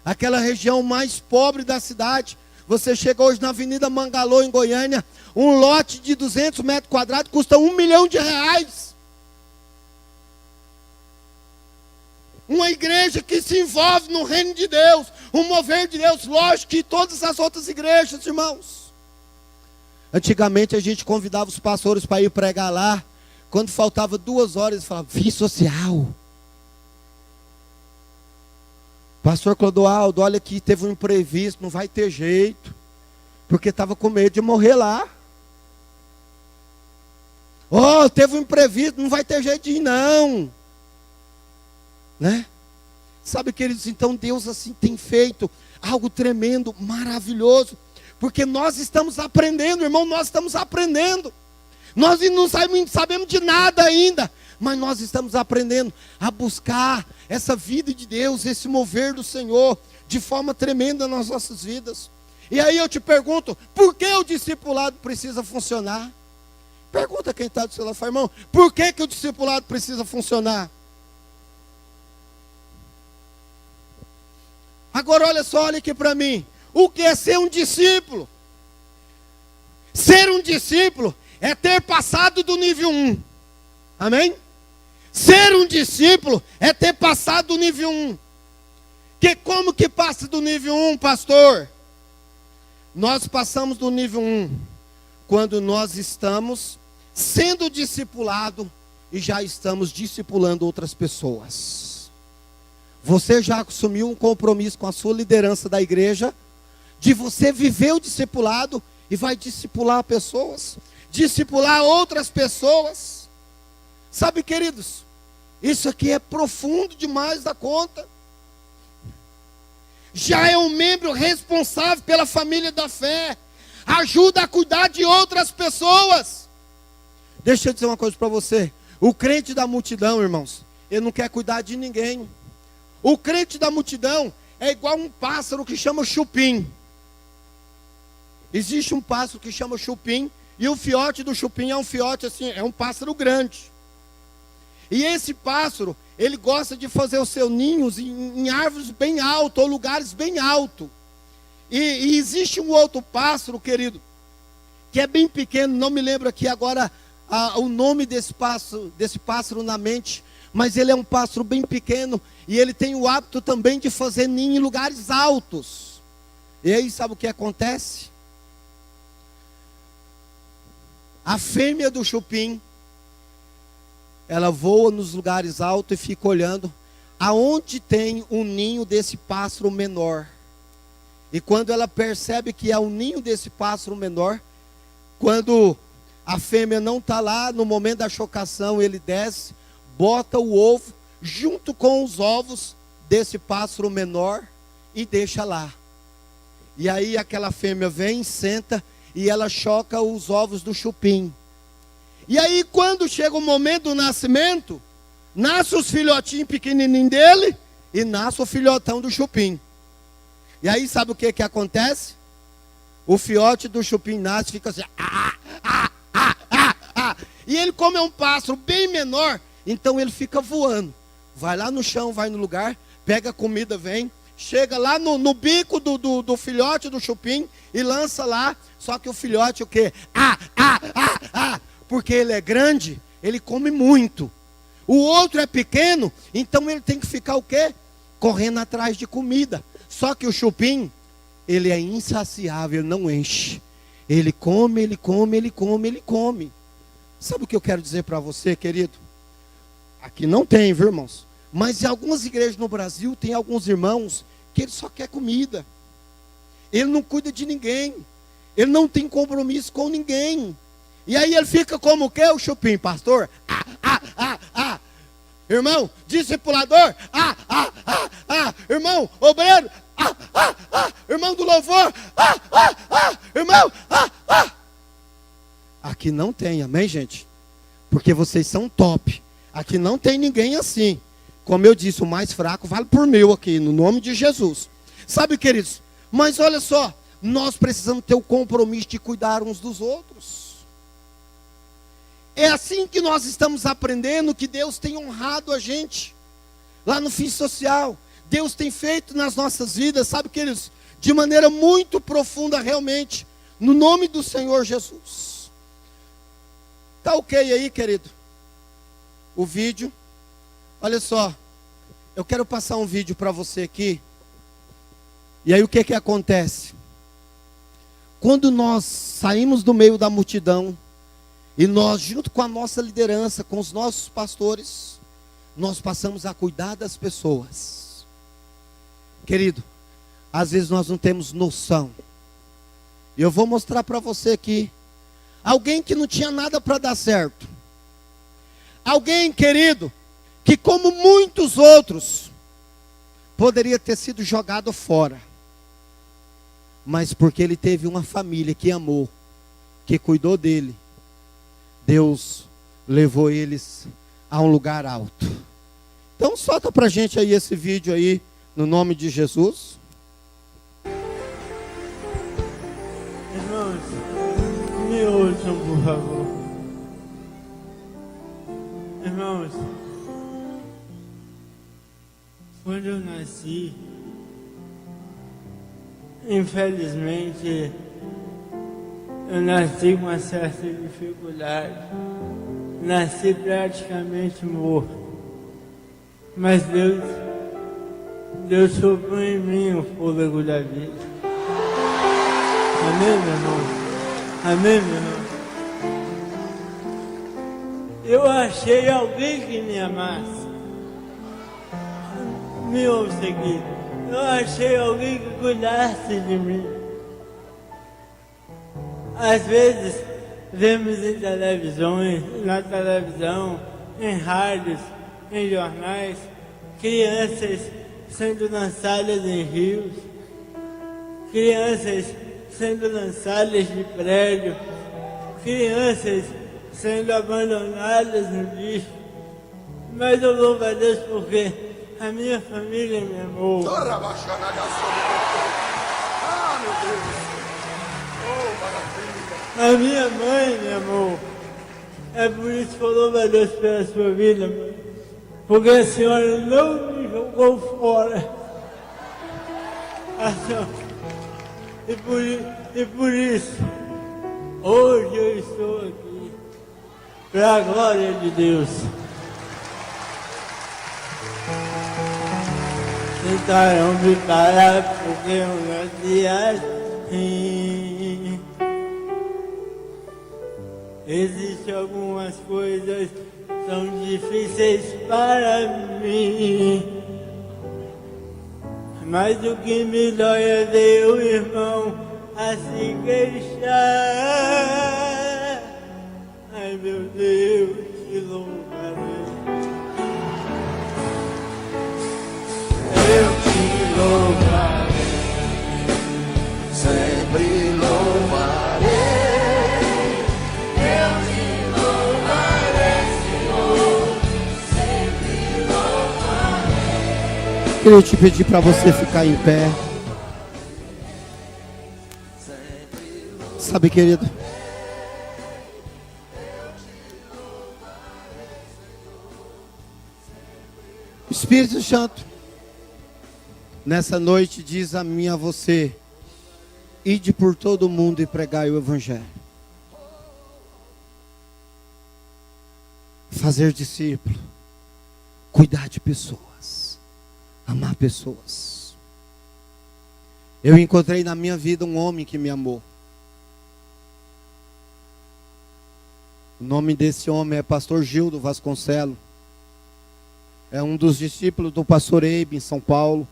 Aquela região mais pobre da cidade, você chega hoje na Avenida Mangalô, em Goiânia, um lote de 200 metros quadrados custa R$1 milhão. Uma igreja que se envolve no reino de Deus, um mover de Deus, lógico que todas as outras igrejas, irmãos. Antigamente a gente convidava os pastores para ir pregar lá, quando faltava 2 horas, eles falavam: fim social. Pastor Clodoaldo, olha aqui, teve um imprevisto, não vai ter jeito, porque estava com medo de morrer lá. Teve um imprevisto, não vai ter jeito de ir não. Né? Sabe, queridos, então Deus assim tem feito algo tremendo, maravilhoso, porque nós estamos aprendendo, irmão, nós estamos aprendendo. Nós não sabemos de nada ainda, mas nós estamos aprendendo a buscar essa vida de Deus, esse mover do Senhor, de forma tremenda nas nossas vidas. E aí eu te pergunto, por que o discipulado precisa funcionar? Pergunta quem está do seu lado, irmão, por que o discipulado precisa funcionar? Agora olha só, olha aqui para mim, o que é ser um discípulo? Ser um discípulo é ter passado do nível 1. Amém? Ser um discípulo é ter passado do nível 1. Como que passa do nível 1, pastor? Nós passamos do nível 1 quando nós estamos sendo discipulado e já estamos discipulando outras pessoas. Você já assumiu um compromisso com a sua liderança da igreja, de você viver o discipulado e vai discipular pessoas, discipular outras pessoas. Sabe, queridos, isso aqui é profundo demais da conta. Já é um membro responsável pela família da fé, ajuda a cuidar de outras pessoas. Deixa eu dizer uma coisa para você. O crente da multidão, irmãos, ele não quer cuidar de ninguém. O crente da multidão é igual um pássaro que chama chupim. Existe um pássaro que chama chupim, e o fiote do chupim é um fiote assim, é um pássaro grande. E esse pássaro, ele gosta de fazer os seus ninhos em árvores bem altas, ou lugares bem altos. E existe um outro pássaro, querido, que é bem pequeno, não me lembro aqui agora o nome desse pássaro na mente, mas ele é um pássaro bem pequeno, e ele tem o hábito também de fazer ninho em lugares altos. E aí sabe o que acontece? A fêmea do chupim, ela voa nos lugares altos e fica olhando aonde tem um ninho desse pássaro menor. E quando ela percebe que é o ninho desse pássaro menor, quando a fêmea não está lá, no momento da chocação, ele desce, bota o ovo junto com os ovos desse pássaro menor e deixa lá. E aí aquela fêmea vem, senta e ela choca os ovos do chupim. E aí quando chega o momento do nascimento, nasce os filhotinhos pequenininhos dele e nasce o filhotão do chupim. E aí sabe o que acontece? O fiote do chupim nasce e fica assim, e ele, como é um pássaro bem menor, então ele fica voando. Vai lá no chão, vai no lugar, pega a comida, vem, chega lá no bico do filhote do chupim e lança lá. Só que o filhote o quê? Porque ele é grande, ele come muito. O outro é pequeno, então ele tem que ficar o quê? Correndo atrás de comida. Só que o chupim, ele é insaciável, ele não enche. Ele come, ele come, ele come, ele come. Sabe o que eu quero dizer para você, querido? Aqui não tem, viu, irmãos? Mas em algumas igrejas no Brasil, tem alguns irmãos que ele só quer comida. Ele não cuida de ninguém. Ele não tem compromisso com ninguém. E aí ele fica como o quê? O chupim, pastor? Irmão, discipulador? Irmão, obreiro? Irmão do louvor? Irmão? Aqui não tem, amém, gente? Porque vocês são top. Aqui não tem ninguém assim. Como eu disse, o mais fraco vale por 1000 aqui, no nome de Jesus. Sabe, queridos? Mas olha só, nós precisamos ter o compromisso de cuidar uns dos outros. É assim que nós estamos aprendendo que Deus tem honrado a gente. Lá no Fim Social, Deus tem feito nas nossas vidas, sabe, queridos? De maneira muito profunda realmente, no nome do Senhor Jesus. Tá ok aí, querido? O vídeo. Olha só, eu quero passar um vídeo para você aqui. E aí o que acontece? Quando nós saímos do meio da multidão, e nós, junto com a nossa liderança, com os nossos pastores, nós passamos a cuidar das pessoas. Querido, às vezes nós não temos noção. E eu vou mostrar para você aqui. Alguém que não tinha nada para dar certo. Alguém, querido, que como muitos outros, poderia ter sido jogado fora. Mas porque ele teve uma família que amou, que cuidou dele, Deus levou eles a um lugar alto. Então solta pra gente aí esse vídeo aí, no nome de Jesus. Irmãos, me ouçam, por favor. Irmãos, quando eu nasci, infelizmente, eu nasci com uma certa dificuldade. Nasci praticamente morto. Mas Deus soprou em mim o fôlego da vida. Amém, meu irmão? Amém, meu irmão? Eu achei alguém que me amasse. Me ouve seguir. Eu achei alguém que cuidasse de mim. Às vezes, vemos em televisões, na televisão, em rádios, em jornais, crianças sendo lançadas em rios, crianças sendo lançadas de prédio, crianças sendo abandonadas no lixo. Mas eu louvo a Deus porque a minha família me amou. A minha mãe me amou. É por isso que eu louvo a Deus pela sua vida, mãe. Porque a senhora não me jogou fora. E por isso, hoje eu estou aqui. Para a glória de Deus. Tentaram me parar porque eu nasci assim. Existem algumas coisas que são difíceis para mim. Mas o que me dói é ver o irmão a se queixar. Ai meu Deus, te louvarei. Eu te louvarei, sempre louvarei. eu te louvarei, Senhor, sempre louvarei. Queria te pedir para você ficar em pé. Sabe, querido, o Espírito Santo nessa noite diz a mim e a você: ide por todo o mundo e pregai o Evangelho. Fazer discípulo, cuidar de pessoas, amar pessoas. Eu encontrei na minha vida um homem que me amou. O nome desse homem é Pastor Gildo Vasconcelos. É um dos discípulos do pastor Eibe em São Paulo.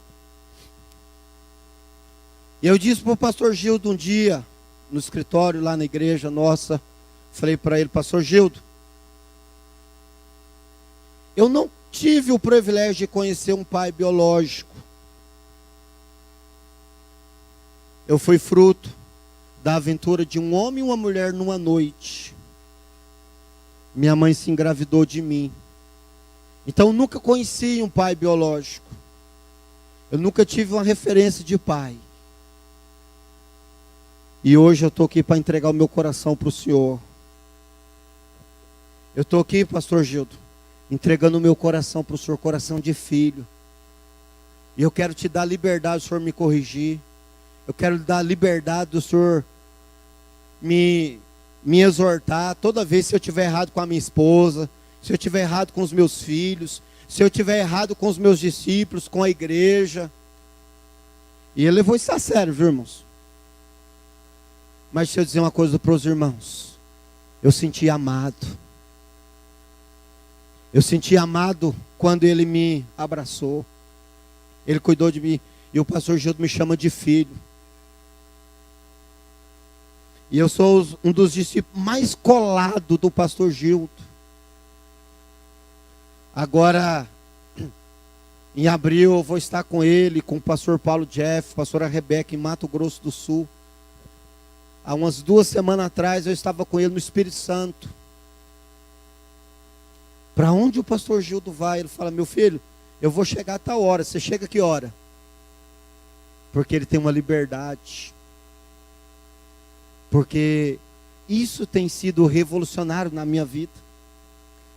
E eu disse para o pastor Gildo um dia, no escritório lá na igreja nossa, falei para ele: pastor Gildo, eu não tive o privilégio de conhecer um pai biológico. Eu fui fruto da aventura de um homem e uma mulher numa noite. Minha mãe se engravidou de mim. Então eu nunca conheci um pai biológico. Eu nunca tive uma referência de pai. E hoje eu estou aqui para entregar o meu coração para o Senhor. Eu estou aqui, pastor Gildo, entregando o meu coração para o Senhor, coração de filho. E eu quero te dar liberdade do Senhor me corrigir. Eu quero dar liberdade do Senhor me exortar. Toda vez se eu estiver errado com a minha esposa, se eu estiver errado com os meus filhos, se eu estiver errado com os meus discípulos, com a igreja. E ele levou isso a sério, viu, irmãos? Mas deixa eu dizer uma coisa para os irmãos. Eu senti amado. Eu senti amado quando ele me abraçou. Ele cuidou de mim. E o pastor Gildo me chama de filho. E eu sou um dos discípulos mais colados do pastor Gildo. Agora, em abril, eu vou estar com ele, com o pastor Paulo Jeff, pastora Rebeca, em Mato Grosso do Sul. Há umas 2 semanas atrás, eu estava com ele no Espírito Santo. Para onde o pastor Gildo vai? Ele fala: meu filho, eu vou chegar a tal hora. Você chega a que hora? Porque ele tem uma liberdade. Porque isso tem sido revolucionário na minha vida.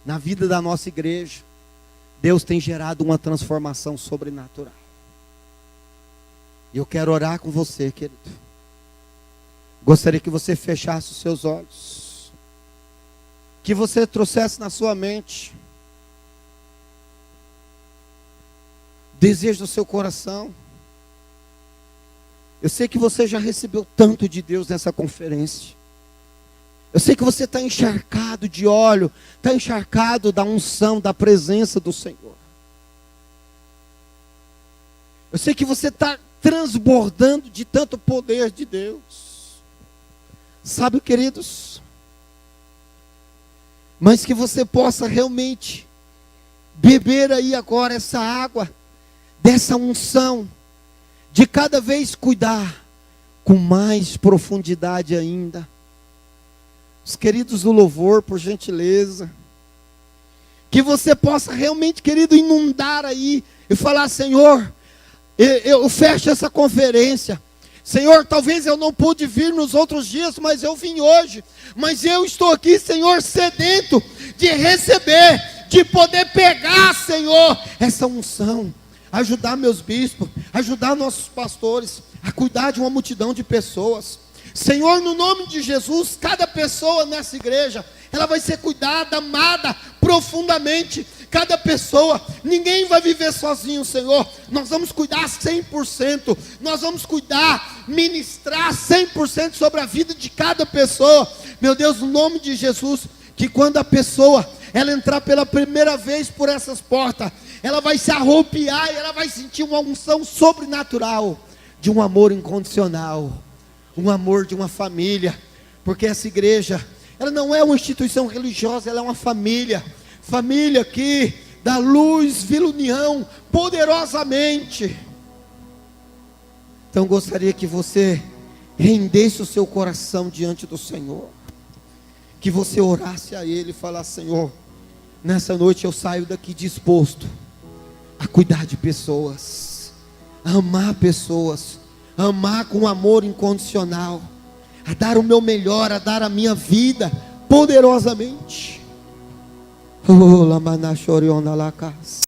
Na vida da nossa igreja. Deus tem gerado uma transformação sobrenatural. E eu quero orar com você, querido. Gostaria que você fechasse os seus olhos, que você trouxesse na sua mente desejo do seu coração. Eu sei que você já recebeu tanto de Deus nessa conferência. Eu sei que você está encharcado de óleo, está encharcado da unção, da presença do Senhor. Eu sei que você está transbordando de tanto poder de Deus. Sabe, queridos? Mas que você possa realmente beber aí agora essa água, dessa unção, de cada vez cuidar com mais profundidade ainda. Os queridos do louvor, por gentileza, que você possa realmente, querido, inundar aí e falar: Senhor, eu fecho essa conferência. Senhor, talvez eu não pude vir nos outros dias, mas eu vim hoje. Mas eu estou aqui, Senhor, sedento de receber, de poder pegar, Senhor, essa unção. Ajudar meus bispos, ajudar nossos pastores a cuidar de uma multidão de pessoas. Senhor, no nome de Jesus, cada pessoa nessa igreja, ela vai ser cuidada, amada profundamente. Cada pessoa, ninguém vai viver sozinho, Senhor. Nós vamos cuidar 100%, nós vamos cuidar, ministrar 100% sobre a vida de cada pessoa. Meu Deus, no nome de Jesus, que quando a pessoa, ela entrar pela primeira vez por essas portas, ela vai se arropiar e ela vai sentir uma unção sobrenatural, de um amor incondicional, um amor de uma família, porque essa igreja, ela não é uma instituição religiosa, ela é uma família que dá luz, Vila União, poderosamente. Então gostaria que você rendesse o seu coração diante do Senhor, que você orasse a Ele e falasse: Senhor, nessa noite eu saio daqui disposto a cuidar de pessoas, a amar pessoas, a amar com amor incondicional, a dar o meu melhor, a dar a minha vida poderosamente. Oh, la manachoriona la casa.